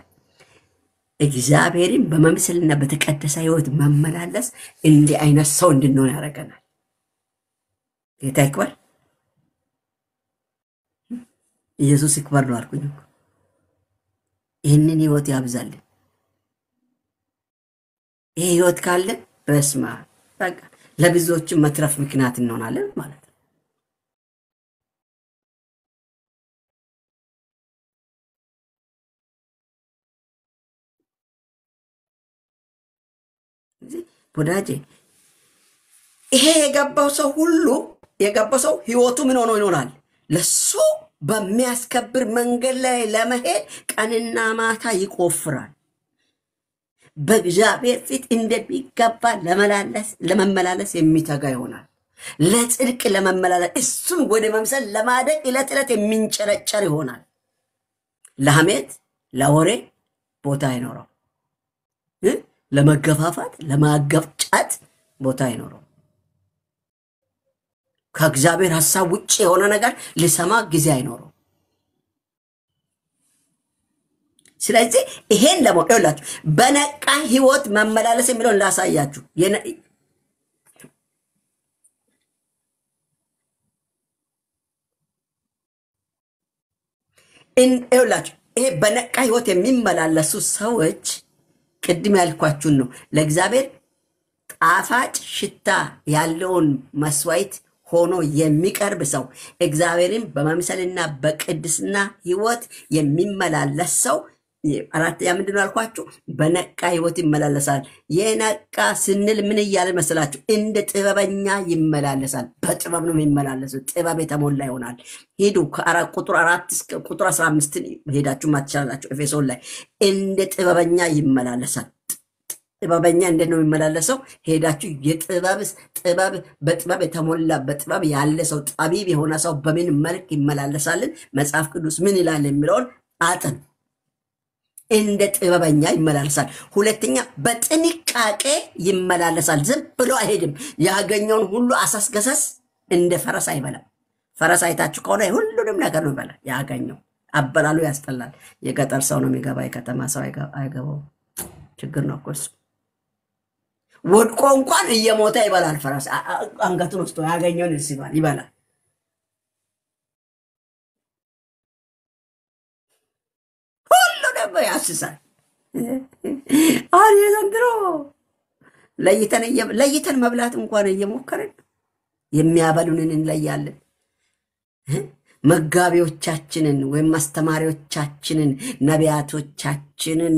እግዚአብሔርን በመምሰልና በተቀደሰ ህይወት መመላለስ እንዲህ አይነት ሰው እንድንሆን ያደርገናል። ጌታ ይክበር፣ ኢየሱስ ይክበር ነው አልኩኝ። ይህንን ህይወት ያብዛልን። ይህ ህይወት ካለን በስማ በቃ ለብዙዎች መትረፍ ምክንያት እንሆናለን ማለት ነው። ወዳጄ ይሄ የገባው ሰው ህይወቱ ምን ሆኖ ይኖራል? ለሱ በሚያስከብር መንገድ ላይ ለመሄድ ቀንና ማታ ይቆፍራል። በእግዚአብሔር ፊት እንደሚገባ ለመመላለስ የሚተጋ ይሆናል። ለጽድቅ ለመመላለስ እሱን ወደ መምሰል ለማደግ ዕለት ዕለት የሚንጨረጨር ይሆናል። ለሐሜት ለወሬ ቦታ አይኖረው። ለመገፋፋት ለማገፍጫት ቦታ አይኖረው። ከእግዚአብሔር ሐሳብ ውጭ የሆነ ነገር ሊሰማ ጊዜ አይኖረው። ስለዚህ ይሄን ለሞላችሁ በነቃ ህይወት መመላለስ የሚለውን ላሳያችሁ። ይሄ በነቃ ህይወት የሚመላለሱ ሰዎች ቅድም ያልኳችሁን ነው። ለእግዚአብሔር ጣፋጭ ሽታ ያለውን መስዋዕት ሆኖ የሚቀርብ ሰው፣ እግዚአብሔርን በመምሰልና በቅድስና ህይወት የሚመላለስ ሰው አራተኛ ምንድነው አልኳችሁ? በነቃ ህይወት ይመላለሳል። የነቃ ስንል ምን እያለ መስላችሁ? እንደ ጥበበኛ ይመላለሳል። በጥበብ ነው የሚመላለሰው። ጥበብ የተሞላ ይሆናል። ሄዱ ቁጥር 4 እስከ ቁጥር 15 ሄዳችሁ ማትቻላችሁ። ኤፌሶን ላይ እንደ ጥበበኛ ይመላለሳል። ጥበበኛ እንዴት ነው የሚመላለሰው? ሄዳችሁ ጥበብ በጥበብ የተሞላ በጥበብ ያለ ሰው ጠቢብ የሆነ ሰው በምን መልክ ይመላለሳልን? መጽሐፍ ቅዱስ ምን ይላል የሚለውን አጥን። እንደ ጥበበኛ ይመላለሳል። ሁለተኛ በጥንቃቄ ይመላለሳል። ዝም ብሎ አይሄድም። ያገኘውን ሁሉ አሳስገሰስ እንደ ፈረስ አይበላም። ፈረስ አይታችሁ ከሆነ ሁሉንም ነገር ነው ይበላል። ያገኘው አበላሉ ያስጠላል። የገጠር ሰው ነው የሚገባ፣ የከተማ ሰው አይገባው። ችግር ነው እኮ እሱ። ወድቆ እንኳን እየሞተ ይበላል። ፈረስ አንገቱን ወስዶ ያገኘውን ይበላል። ያስሳል። አሁን የዘንድሮ ለይተን መብላት እንኳን እየሞከርን የሚያበሉንን እንለያለን። መጋቢዎቻችንን ወይም አስተማሪዎቻችንን፣ ነቢያቶቻችንን፣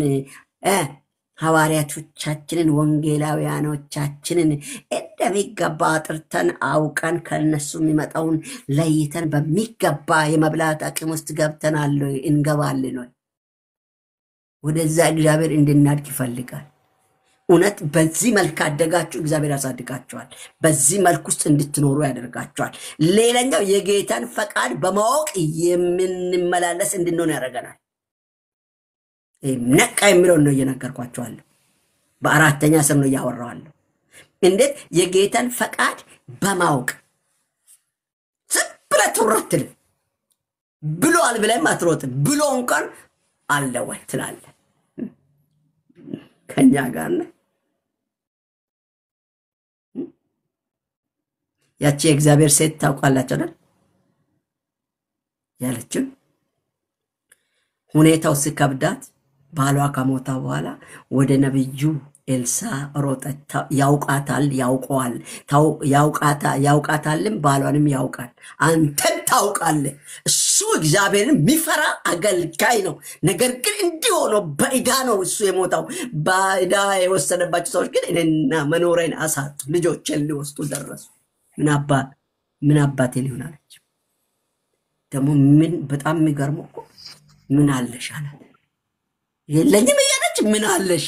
ሐዋርያቶቻችንን፣ ወንጌላውያኖቻችንን እንደሚገባ አጥርተን አውቀን ከነሱ የሚመጣውን ለይተን በሚገባ የመብላት አቅም ውስጥ ገብተናል። እንገባለን ወይ? ወደዛ እግዚአብሔር እንድናድግ ይፈልጋል። እውነት በዚህ መልክ አደጋችሁ እግዚአብሔር ያሳድጋችኋል። በዚህ መልክ ውስጥ እንድትኖሩ ያደርጋችኋል። ሌላኛው የጌታን ፈቃድ በማወቅ የምንመላለስ እንድንሆን ያደርገናል። ነቃ የሚለውን ነው እየነገርኳችኋለሁ። በአራተኛ ስር ነው እያወራዋለሁ። እንዴት የጌታን ፈቃድ በማወቅ ዝም ብለህ ትውረትል ብሎአል ብለህም አትሮጥም። ብሎ እንኳን አለ ወይ ትላለህ። ከኛ ጋር ነው። ያቺ የእግዚአብሔር ሴት ታውቃላችሁ አይደል? ያለችው ሁኔታው ሲከብዳት ባሏ ከሞታ በኋላ ወደ ነብዩ ኤልሳ ሮጠች። ያውቃታል፣ ያውቀዋል፣ ያውቃታልም፣ ባሏንም ያውቃል። አንተን ታውቃለህ። እሱ እግዚአብሔርን የሚፈራ አገልጋይ ነው። ነገር ግን እንዲህ ሆኖ በዕዳ ነው እሱ የሞታው። በዕዳ የወሰደባቸው ሰዎች ግን እኔና መኖሬን አሳጡ፣ ልጆችን ሊወስዱ ደረሱ። ምን አባቴ ሊሆን አለች። ደግሞ ምን በጣም የሚገርመው እኮ ምን አለሽ አላት። የለኝም እያለች ምን አለሽ።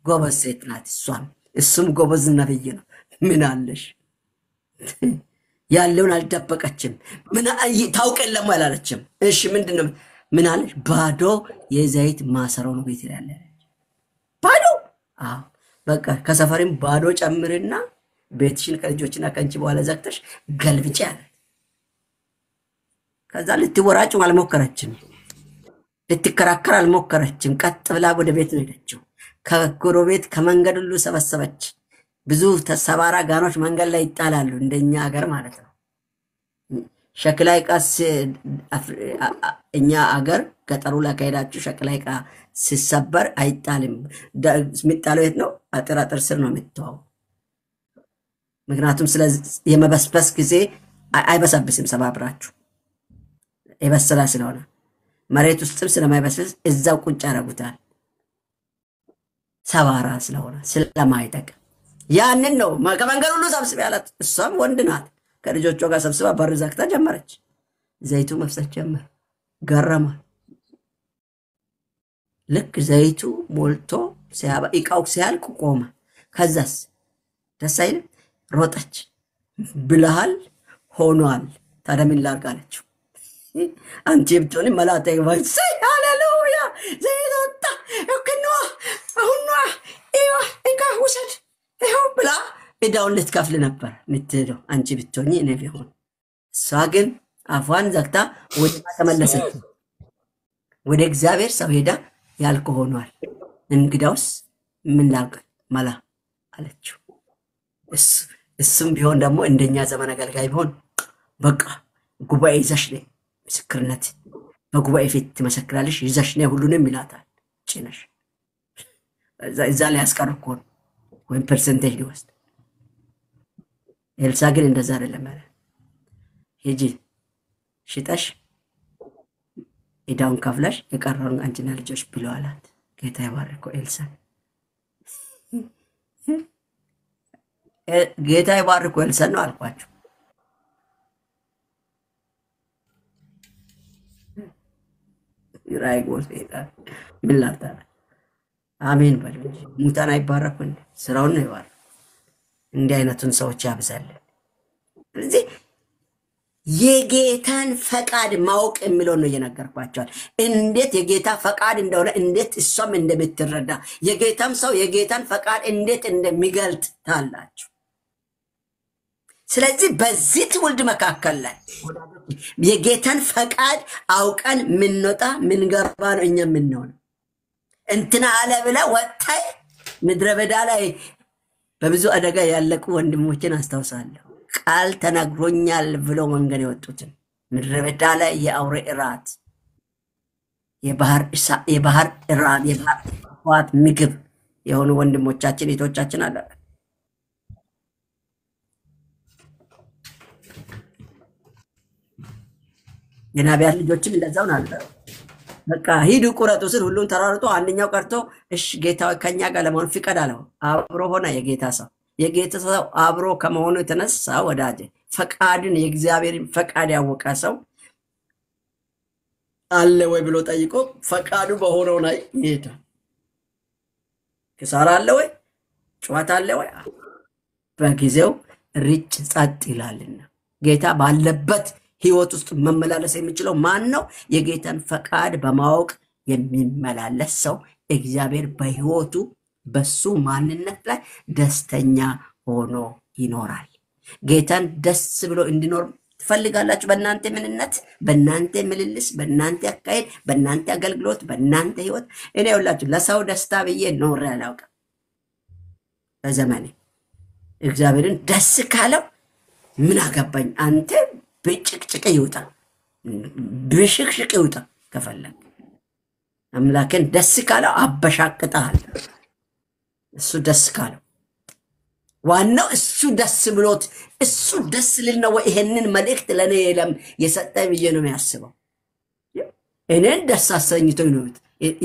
ጎበዝ ሴት ናት እሷም፣ እሱም ጎበዝ ነብይ ነው። ምን አለሽ ያለውን አልደበቀችም። ምን ታውቅ የለም አላለችም። እሺ ምንድነው? ምን አለሽ? ባዶ የዘይት ማሰሮ ነው ቤት ያለ። ባዶ? አዎ በቃ ከሰፈሪም ባዶ ጨምርና ቤትሽን ከልጆችና ከንቺ በኋላ ዘግተሽ ገልብጪ አለ። ከዛ ልትወራጭ አልሞከረችም፣ ልትከራከር አልሞከረችም። ቀጥ ብላ ወደ ቤት ነው ሄደችው። ከጎረቤት ከመንገድ ሁሉ ሰበሰበች። ብዙ ተሰባራ ጋኖች መንገድ ላይ ይጣላሉ፣ እንደኛ ሀገር ማለት ነው። ሸክላ ዕቃ እኛ አገር ገጠሩ ላይ ከሄዳችሁ ሸክላ ዕቃ ሲሰበር አይጣልም። የሚጣለው የት ነው? አጥር ስር ነው የሚተዋው። ምክንያቱም ስለዚህ የመበስበስ ጊዜ አይበሰብስም። ሰባብራችሁ የበሰላ ስለሆነ መሬት ውስጥም ስለማይበስብስ እዛው ቁጭ ያደርጉታል። ሰባራ ስለሆነ ስለማይጠቅም ያንን ነው ከመንገድ ሁሉ ሰብስብ ያላት። እሷም ወንድ ናት። ከልጆቿ ጋር ሰብስባ በር ዘግታ ጀመረች። ዘይቱ መፍሰስ ጀመረ። ገረማ። ልክ ዘይቱ ሞልቶ እቃው ሲያልቅ ቆመ። ከዛስ ደስ አይልም? ሮጠች። ብለሃል ሆኗል፣ ታዲያ ምን ላድርግ አለችው። አንቺ ብትሆኒ መላጣ ይባል ሰይ ሃሌሉያ ዘይት ወጣ እከኖ አሁን እንካ ውሰድ ይኸው ብላ ዕዳውን ልትከፍል ነበር የምትሄደው አንቺ ብትሆኚ እኔ ቢሆን። እሷ ግን አፏን ዘግታ ወደ ተመለሰች። ወደ እግዚአብሔር ሰው ሄዳ ያልኩ ሆኗል፣ እንግዳውስ ምን ላድርግ መላ አለችው። እሱም ቢሆን ደግሞ እንደኛ ዘመን አገልጋይ ቢሆን በቃ ጉባኤ ይዘሽ ነይ፣ ምስክርነት በጉባኤ ፊት ትመሰክራለሽ፣ ይዘሽ ነይ ሁሉንም ይላታል። ጭነሽ እዛ ላይ ያስቀር እኮ ነው ወይም ፐርሰንቴጅ ሊወስድ። ኤልሳ ግን እንደዛ አይደለም ማለት ሂጂ ሽጠሽ ዕዳውን ከፍለሽ የቀረውን አንቺና ልጆች ብሎ አላት። ጌታ ይባርከው ኤልሳ። ጌታ ይባርከው ኤልሳ ነው አልኳችሁ። ይራይ ጎል ይላል። ምን ላርታ? አሜን በል እንጂ ሙታን አይባረኩ እንዴ? ስራውን ነው ይባረክ። እንዲህ አይነቱን ሰዎች ያብዛልን። ስለዚህ የጌታን ፈቃድ ማወቅ የሚለው ነው እየነገርኳቸዋል። እንዴት የጌታ ፈቃድ እንደሆነ እንዴት እሷም እንደምትረዳ የጌታም ሰው የጌታን ፈቃድ እንዴት እንደሚገልጥ ታላችሁ። ስለዚህ በዚህ ትውልድ መካከል ላይ የጌታን ፈቃድ አውቀን ምንወጣ ምንገባ ነው እኛ የምንሆነው። እንትና አለ ብለህ ወጣይ ምድረ በዳ ላይ በብዙ አደጋ ያለቁ ወንድሞችን አስታውሳለሁ። ቃል ተነግሮኛል ብሎ መንገድ የወጡትን ምድረ በዳ ላይ የአውሬ እራት የባህር እራት የባህር ምግብ የሆኑ ወንድሞቻችን እህቶቻችን አለ። የነቢያት ልጆችም እንደዛው ናቸው። በቃ ሂዱ ቁረጡ ስል ሁሉም ተራርጦ አንደኛው ቀርቶ እሺ ጌታ ከኛ ጋር ለመሆን ፍቀድ አለው። አብሮ ሆነ የጌታ ሰው አብሮ ከመሆኑ የተነሳ ወዳጄ ፈቃድን የእግዚአብሔርን ፈቃድ ያወቀ ሰው አለ ወይ ብሎ ጠይቆ ፈቃዱ በሆነው ላይ ይሄዳል። ክሳራ አለ ወይ ጨዋታ አለ ወይ? በጊዜው ሪጭ ጸጥ ይላልና ጌታ ባለበት ህይወት ውስጥ መመላለስ የሚችለው ማን ነው? የጌታን ፈቃድ በማወቅ የሚመላለስ ሰው እግዚአብሔር በህይወቱ በሱ ማንነት ላይ ደስተኛ ሆኖ ይኖራል። ጌታን ደስ ብሎ እንዲኖር ትፈልጋላችሁ? በእናንተ ምንነት፣ በእናንተ ምልልስ፣ በእናንተ አካሄድ፣ በእናንተ አገልግሎት፣ በእናንተ ህይወት እኔ ሁላችሁ ለሰው ደስታ ብዬ ኖሬ አላውቅም በዘመኔ። እግዚአብሔርን ደስ ካለው ምን አገባኝ አንተ ብጭቅጭቅ ይውጣ ብሽቅሽቅ ይውጣ ከፈለግ አምላክን ደስ ካለው አበሻቅጣል። እሱ ደስ ካለው ዋናው እሱ ደስ ብሎት እሱ ደስ ሊል ነው። ይሄንን መልእክት ለኔ የሰጠኝ ብዬ ነው የሚያስበው። እኔን ደስ አሰኝቶኝ ነው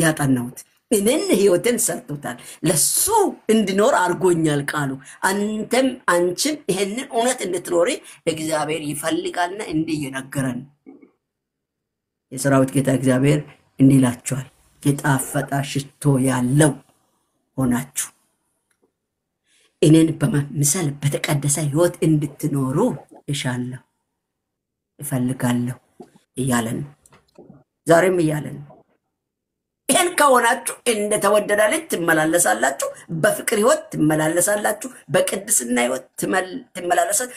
ያጠናሁት። እኔን ህይወትን ሰርቶታል። ለሱ እንድኖር አድርጎኛል ቃሉ። አንተም አንቺም ይሄንን እውነት እንድትኖሪ እግዚአብሔር ይፈልጋልና እንዲህ እየነገረን የሰራዊት ጌታ እግዚአብሔር እንዲህ ይላችኋል፣ የጣፈጠ ሽቶ ያለው ሆናችሁ እኔን በመምሰል በተቀደሰ ህይወት እንድትኖሩ እሻለሁ እፈልጋለሁ እያለን ዛሬም እያለን ይሄን ከሆናችሁ እንደተወደደ ልጅ ትመላለሳላችሁ፣ በፍቅር ህይወት ትመላለሳላችሁ፣ በቅድስና ህይወት ትመላለሳላችሁ፣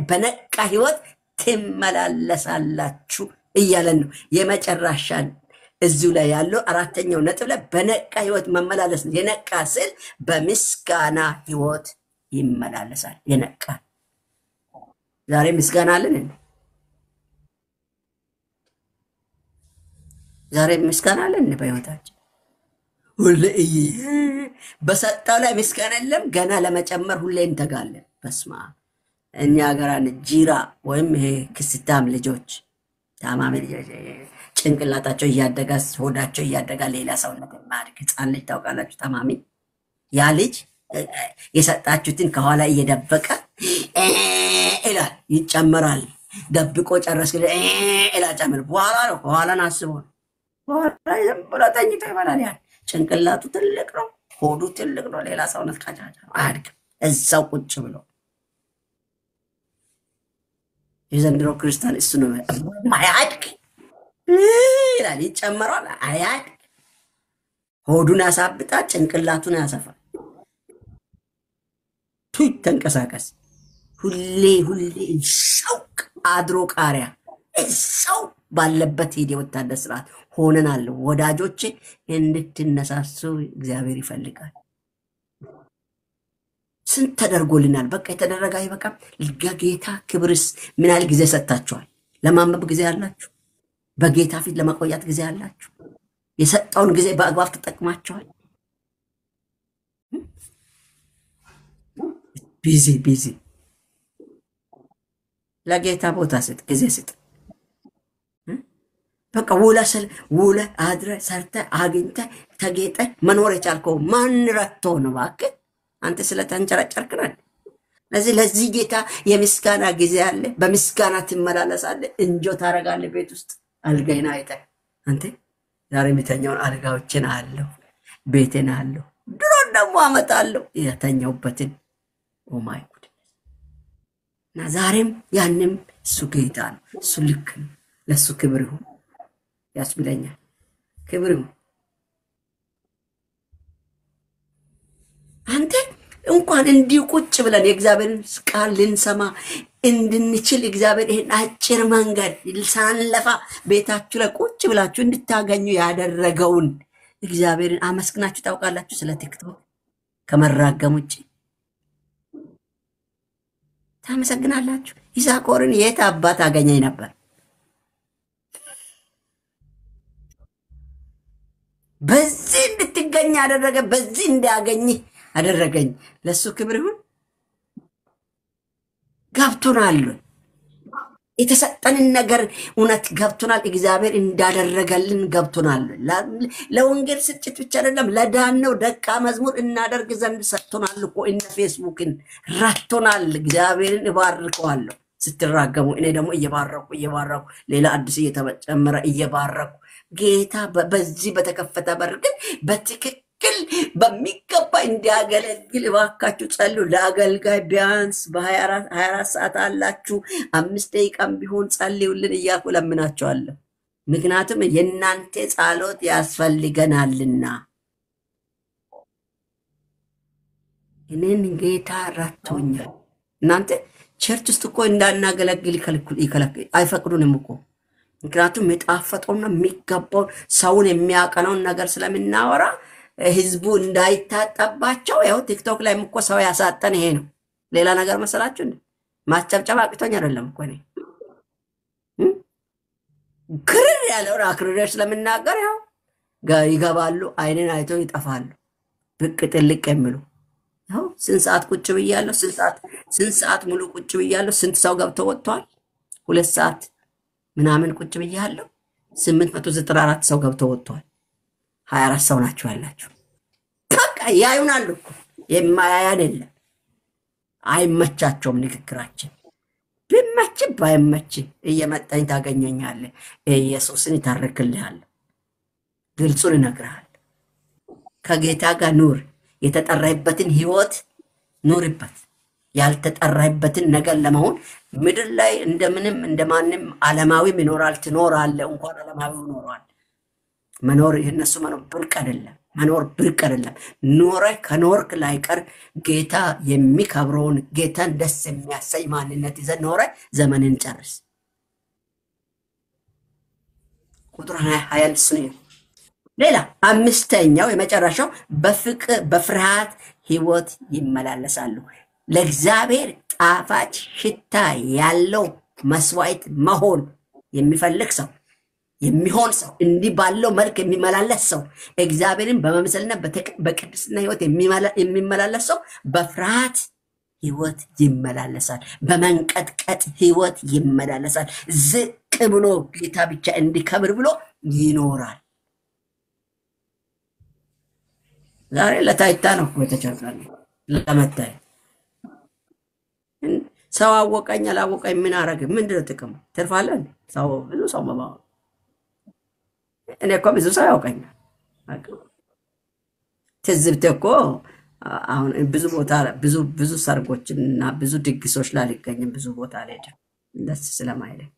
በነቃ ህይወት ትመላለሳላችሁ እያለን ነው። የመጨረሻን እዚሁ ላይ ያለው አራተኛው ነጥብ ላይ በነቃ ህይወት መመላለስ ነው። የነቃ ስል በምስጋና ህይወት ይመላለሳል። የነቃ ዛሬ ምስጋና አለን። ዛሬ ምስጋና አለን በህይወታችን ሁሌ በሰጣው ላይ ምስጋና የለም። ገና ለመጨመር ሁሌ እንተጋለን። በስማ እኛ ሀገራን ጂራ ወይም ይሄ ክስታም ልጆች ታማሚ ልጆች ጭንቅላታቸው እያደገ ሆዳቸው እያደገ ሌላ ሰውነት ማድረግ ህፃን ልጅ ታውቃላችሁ፣ ታማሚ ያ ልጅ የሰጣችሁትን ከኋላ እየደበቀ ይላል፣ ይጨመራል። ደብቆ ጨረስ ይላል፣ ጨምር በኋላ ነው ከኋላን አስቦ ነው በኋላ ዝም ብሎ ተኝቶ ይበላል። ያ ጭንቅላቱ ትልቅ ነው፣ ሆዱ ትልቅ ነው፣ ሌላ ሰውነት ካጫጫ አያድግም። እዛው ቁጭ ብሎ የዘንድሮ ክርስቲያን እሱ ነው ማያድግ ይላል፣ ይጨመራል፣ አያድግ። ሆዱን ያሳብጣል፣ ጭንቅላቱን ያሰፋል። ቱይ ተንቀሳቀስ ሁሌ ሸውቅ አድሮ ቃሪያ ሰው ባለበት ሄደ ወታደር ስርዓት ሆነናል። ወዳጆቼ እንድትነሳሱ እግዚአብሔር ይፈልጋል። ስንት ተደርጎልናል። በቃ የተደረገ አይበቃም። ለጌታ ክብርስ ምን ያህል ጊዜ ሰጣችኋል? ለማንበብ ጊዜ አላችሁ? በጌታ ፊት ለመቆያት ጊዜ አላችሁ? የሰጠውን ጊዜ በአግባብ ተጠቅማችኋል? ቢዚ ለጌታ ቦታ ስጥ፣ ጊዜ ስጥ። በቃ ውለ አድረ ሰርተ አግኝተ ተጌጠ መኖር የቻልከው ማን ረድቶ ነው? እባክህ አንተ ስለተንጨረጨርክ ነው። ለዚህ ጌታ የምስጋና ጊዜ አለ። በምስጋና ትመላለሳለህ፣ እንጆ ታረጋለህ። ቤት ውስጥ አልጋይና አይተ አንተ ዛሬ የሚተኛውን አልጋዎችን አለው ቤቴን አለው ድሮ ደግሞ አመጣለሁ የተኛውበትን ኦ ማይ ጉድ። እና ዛሬም ያንም እሱ ጌታ ነው፣ እሱ ልክ ነው። ለሱ ክብር ይሁን ያስብለኛል። ክብር ይሁን። አንተ እንኳን እንዲህ ቁጭ ብለን የእግዚአብሔርን ቃል ልንሰማ እንድንችል እግዚአብሔር ይሄን አጭር መንገድ ሳንለፋ ቤታችሁ ላይ ቁጭ ብላችሁ እንድታገኙ ያደረገውን እግዚአብሔርን አመስግናችሁ ታውቃላችሁ? ስለ ቲክቶክ ከመራገም ውጭ ታመሰግናላችሁ? ይሳኮርን የት አባት አገኘኝ ነበር? በዚህ እንድትገኝ አደረገ፣ በዚህ እንዲያገኝ አደረገኝ። ለሱ ክብር ይሁን። ገብቶናል፣ የተሰጠንን ነገር እውነት ገብቶናል። እግዚአብሔር እንዳደረገልን ገብቶናል። ለወንጌል ስርጭት ብቻ አይደለም፣ ለዳነው ደቀ መዝሙር እናደርግ ዘንድ ሰጥቶናል እኮ። እነ ፌስቡክን ረድቶናል። እግዚአብሔርን እባርከዋለሁ ስትራገሙ፣ እኔ ደግሞ እየባረኩ ሌላ አዲስ እየተጨመረ እየባረኩ ጌታ በዚህ በተከፈተ በር ግን በትክክል በሚገባ እንዲያገለግል እባካችሁ ጸልዩ። ለአገልጋይ ቢያንስ በ24 ሰዓት አላችሁ 5 ደቂቃም ቢሆን ጸልዩልን እያልኩ ለምናቸዋለሁ። ምክንያቱም የእናንተ ጸሎት ያስፈልገናልና። እኔን ጌታ ረድቶኛል። እናንተ ቸርች ውስጥ እኮ እንዳናገለግል አይፈቅዱንም እኮ። ምክንያቱም የጣፈጠውና የሚገባው ሰውን የሚያቀነውን ነገር ስለምናወራ ህዝቡ እንዳይታጠባቸው። ያው ቲክቶክ ላይ እኮ ሰው ያሳጠን ይሄ ነው። ሌላ ነገር መሰላችሁ እንዴ? ማስጨብጨብ አቅቶኝ አይደለም እኮ እኔ ግርር ያለውን አክርሬ ስለምናገር ያው ይገባሉ፣ አይንን አይተው ይጠፋሉ። ብቅ ጥልቅ የሚሉ ያው ስንት ሰዓት ቁጭ ብያለሁ? ስንት ሰዓት ሙሉ ቁጭ ብያለሁ? ስንት ሰው ገብቶ ወጥቷል? 2 ሰዓት ምናምን ቁጭ ብያለሁ። 894 ሰው ገብቶ ወጥቷል። 24 ሰው ናቸው ያላችሁ። በቃ ያዩናል እኮ የማያያን የለም። አይመቻቸውም ንግግራችን። ቢመች ባይመች እየመጣኝ ታገኘኛለህ። ኢየሱስን ይታረክልሃል። ግልጹን እነግርሃለሁ። ከጌታ ጋር ኑር። የተጠራይበትን ህይወት ኑርበት። ያልተጠራይበትን ነገር ለመሆን ምድር ላይ እንደምንም እንደማንም ዓለማዊም ይኖራል፣ ትኖራለህ። እንኳን ዓለማዊው ኖሯል። መኖር የነሱ መኖር ብርቅ አይደለም። መኖር ብርቅ አይደለም። ኖረ ከኖርክ ላይቀር ጌታ የሚከብረውን ጌታን ደስ የሚያሰኝ ማንነት ይዘህ ኖረ ዘመንን ጨርስ። ቁጥር 21 ሌላ አምስተኛው የመጨረሻው በፍርሃት ህይወት ይመላለሳሉ። ለእግዚአብሔር ጣፋጭ ሽታ ያለው መስዋዕት መሆን የሚፈልግ ሰው የሚሆን ሰው እንዲህ ባለው መልክ የሚመላለስ ሰው እግዚአብሔርን በመምሰልና በቅድስና ህይወት የሚመላለስ ሰው በፍርሃት ህይወት ይመላለሳል። በመንቀጥቀጥ ህይወት ይመላለሳል። ዝቅ ብሎ ጌታ ብቻ እንዲከብር ብሎ ይኖራል። ዛሬ ለታይታ ነው የተቸገረው፣ ለመታይ ሰው አወቀኝ አላወቀኝ ምን አረገ? ምንድነው ጥቅሙ? ትርፋለን? ሰው ብዙ ሰው መባው እኔ እኮ ብዙ ሰው ያውቀኛል። ትዝብት እኮ አሁን ብዙ ቦታ ብዙ ሰርጎችና ብዙ ድግሶች ላይ አልገኝም። ብዙ ቦታ አልሄድም ደስ ስለማይለኝ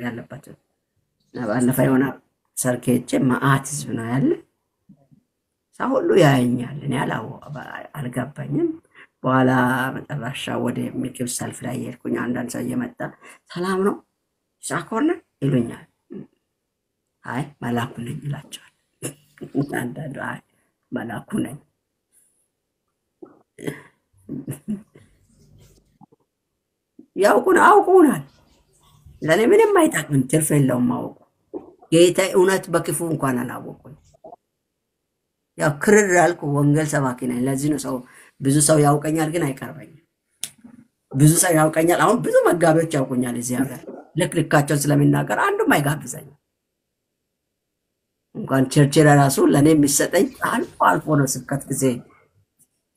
ያለበት። ባለፈ የሆነ ሰርግ ሄጄ መዓት ህዝብ ነው ያለ። ሰው ሁሉ ያየኛል። እኔ አልገባኝም። በኋላ መጨረሻ ወደ ምግብ ሰልፍ ላይ ሄድኩኝ። አንዳንድ ሰው እየመጣ ሰላም ነው ሻኮርነ ይሉኛል። አይ መላኩ ነኝ ይላቸዋል። አንዳንዱ አይ መላኩ ነኝ። አውቁናል። ለእኔ ምንም አይጠቅምም፣ ትርፍ የለውም ማወቁ። ጌታ እውነት በክፉ እንኳን አላወቁኝ። ያው ክርር ያልኩ ወንጌል ሰባኪ ነኝ። ለዚህ ነው ሰው ብዙ ሰው ያውቀኛል ግን አይቀርበኝም። ብዙ ሰው ያውቀኛል። አሁን ብዙ መጋቢዎች ያውቁኛል እዚህ ሀገር ልክልካቸውን ስለሚናገር አንዱም አይጋብዘኝም። እንኳን ቸርች ራሱ ለኔ የሚሰጠኝ አልፎ አልፎ ነው። ስብከት ጊዜ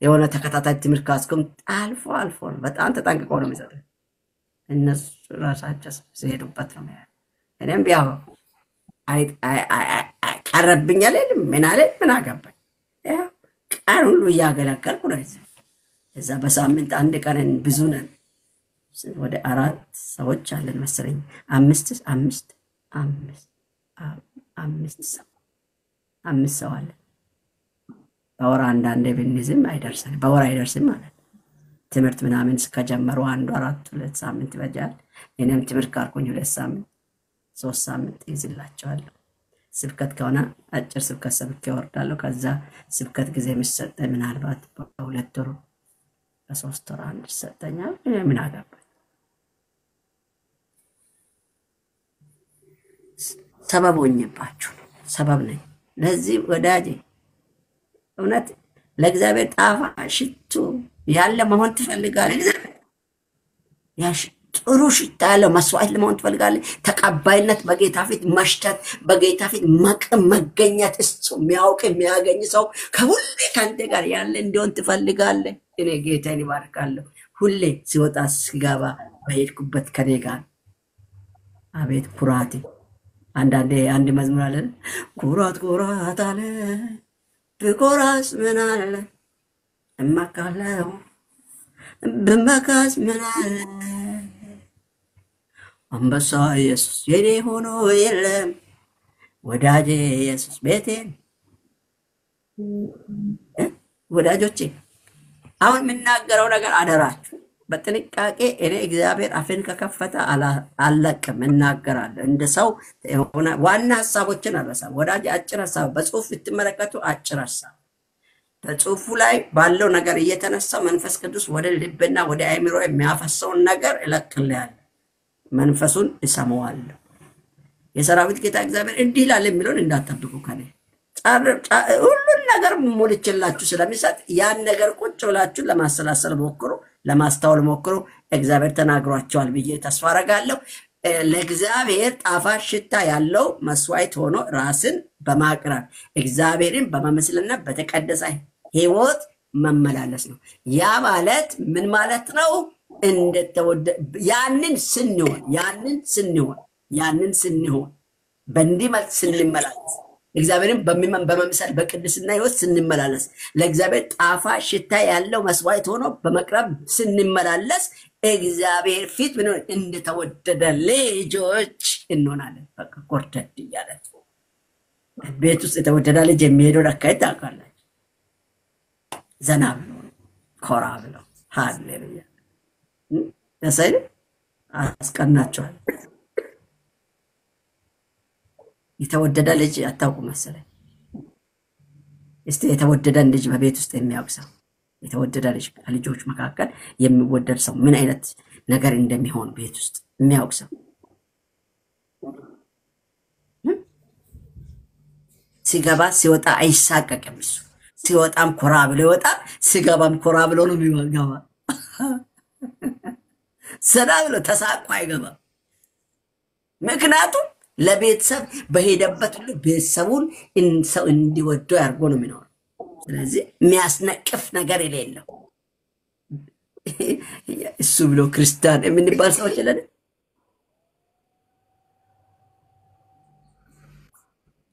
የሆነ ተከታታይ ትምህርት ካስኩም አልፎ ነው። በጣም ተጠንቅቆ ነው የሚሰጠኝ። እነሱ ራሳቸው ሲሄዱበት ነው ማለት። እኔም ቢያው ቀረብኝ አለልም ምን አለ ምን አገባኝ። ቀን ሁሉ እያገለገልኩ ነው። እዛ በሳምንት አንድ ቀን ብዙ ነን። ወደ 4 ሰዎች አለን መሰለኝ። አምስት ሰው አለ። በወር አንዳንዴ ብንይዝም በወር አይደርስም ማለት። ትምህርት ምናምን ከጀመሩ 2 ሳምንት ይበጃል። እኔም ትምህርት ካልኩኝ 2 ሳምንት 3 ሳምንት ይዝላቸዋለሁ። ስብከት ከሆነ አጭር ስብከት ሰብኬ እወርዳለሁ። ከዛ ስብከት ጊዜ የሚሰጠ ምናልባት በ2 ወር በ3 ወር አንድ ይሰጠኛል። ምን አገባኝ። ሰበብ ሆኜባችሁ ሰበብ ነኝ። ለዚህ ወዳጄ እውነት ለእግዚአብሔር ጣፋጭ ሽቱ ያለ መሆን ትፈልጋለህ? ጥሩ ሽታ ያለው መስዋዕት ለመሆን ትፈልጋለህ? ተቀባይነት በጌታ ፊት መሽተት፣ በጌታ ፊት መገኘት፣ እሱ የሚያውቅ የሚያገኝ ሰው ከሁሌ ከአንተ ጋር ያለ እንዲሆን ትፈልጋለህ? እኔ ጌታን ይባርካለሁ። ሁሌ ሲወጣ ሲገባ በሄድኩበት ከኔ ጋር። አቤት ኩራቴ! አንዳንዴ አንድ መዝሙር አለ፣ ኩራት አለ ብኮራስ ምን አለ እመካለሁ ብመካስ ምን አለ አንበሳ ኢየሱስ የኔ ሆኖ የለም ወዳጄ ኢየሱስ ቤቴን። ወዳጆቼ አሁን የምናገረው ነገር አደራችሁ በጥንቃቄ። እኔ እግዚአብሔር አፌን ከከፈተ አለቅም፣ እናገራለሁ። እንደ ሰው ዋና ሀሳቦችን አልረሳም። ወዳጅ አጭር ሀሳብ በጽሁፍ ብትመለከቱ አጭር ሀሳብ በጽሁፉ ላይ ባለው ነገር እየተነሳ መንፈስ ቅዱስ ወደ ልብና ወደ አእምሮ የሚያፈሰውን ነገር እለቅልሃለሁ። መንፈሱን እሰማዋለሁ። የሰራዊት ጌታ እግዚአብሔር እንዲህ ይላል የሚለውን እንዳትጠብቁ ከኔ ሁሉን ነገር ሞልቼላችሁ ስለሚሰጥ ያን ነገር ቁጭ ብላችሁ ለማሰላሰል ሞክሩ፣ ለማስተዋል ሞክሩ። እግዚአብሔር ተናግሯቸዋል ብዬ ተስፋ አደርጋለሁ። ለእግዚአብሔር ጣፋጭ ሽታ ያለው መስዋዕት ሆኖ ራስን በማቅረብ እግዚአብሔርን በመመስልና በተቀደሰ ሕይወት መመላለስ ነው። ያ ማለት ምን ማለት ነው? ያንን ስንሆን በእንዲህ መልክ ስንመላለስ እግዚአብሔርን በመምሰል በቅድስና ሕይወት ስንመላለስ ለእግዚአብሔር ጣፋጭ ሽታ ያለው መስዋዕት ሆኖ በመቅረብ ስንመላለስ እግዚአብሔር ፊት ምን እንደተወደደ ልጆች እንሆናለን። በቃ ኮርተድ እያለ ቤት ውስጥ የተወደደ ልጅ የሚሄደው አካሄድ ታውቃላችሁ። ዘና ብሎ ኮራ ብሎ ሃሌሉያ ያሳይ አስቀናቸዋል። የተወደደ ልጅ አታውቁ መሰለኝ። እስቲ የተወደደን ልጅ በቤት ውስጥ የሚያውቅ ሰው የተወደደ ልጅ ከልጆች መካከል የሚወደድ ሰው ምን አይነት ነገር እንደሚሆን ቤት ውስጥ የሚያውቅ ሰው ሲገባ ሲወጣ አይሳቀቅም። እሱ ሲወጣም ኮራ ብሎ ይወጣል፣ ሲገባም ኮራ ብሎ ነው የሚገባ። ሰዳ ብሎ ተሳቆ አይገባም። ምክንያቱም ለቤተሰብ በሄደበት ሁሉ ቤተሰቡን ሰው እንዲወደው ያርጎ ነው የሚኖር። ስለዚህ የሚያስነቅፍ ነገር የሌለው እሱ ብሎ ክርስቲያን የምንባል ሰዎች የለን።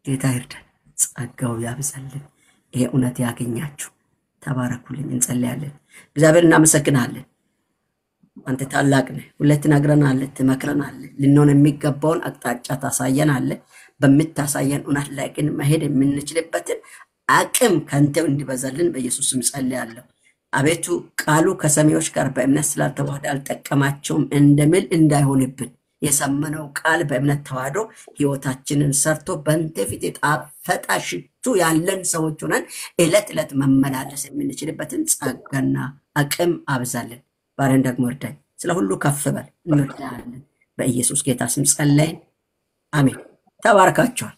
ጌታ ይርዳን፣ ጸጋው ያብዛልን። ይሄ እውነት ያገኛችሁ ተባረኩልኝ። እንጸልያለን። እግዚአብሔር እናመሰግናለን። አንተ ታላቅ ነህ። ሁለት ነግረናለህ፣ ትመክረናለህ፣ ልንሆን የሚገባውን አቅጣጫ ታሳየናለህ። በምታሳየን እውነት ላይ ግን መሄድ የምንችልበትን አቅም ከአንተው እንዲበዛልን በኢየሱስ ስም ጸልያለሁ። አቤቱ ቃሉ ከሰሚዎች ጋር በእምነት ስላልተዋሃደ አልጠቀማቸውም እንደሚል እንዳይሆንብን የሰመነው ቃል በእምነት ተዋህዶ ሕይወታችንን ሰርቶ በአንተ ፊት የጣፈጠ ሽቱ ያለን ሰዎች ሆነን ዕለት ዕለት መመላለስ የምንችልበትን ጸጋና አቅም አብዛልን። ባሪያን ደግሞ እርዳኝ። ስለ ሁሉ ከፍ በል እንወዳለን። በኢየሱስ ጌታ ስም ጸለይን፣ አሜን። ተባርካችኋል።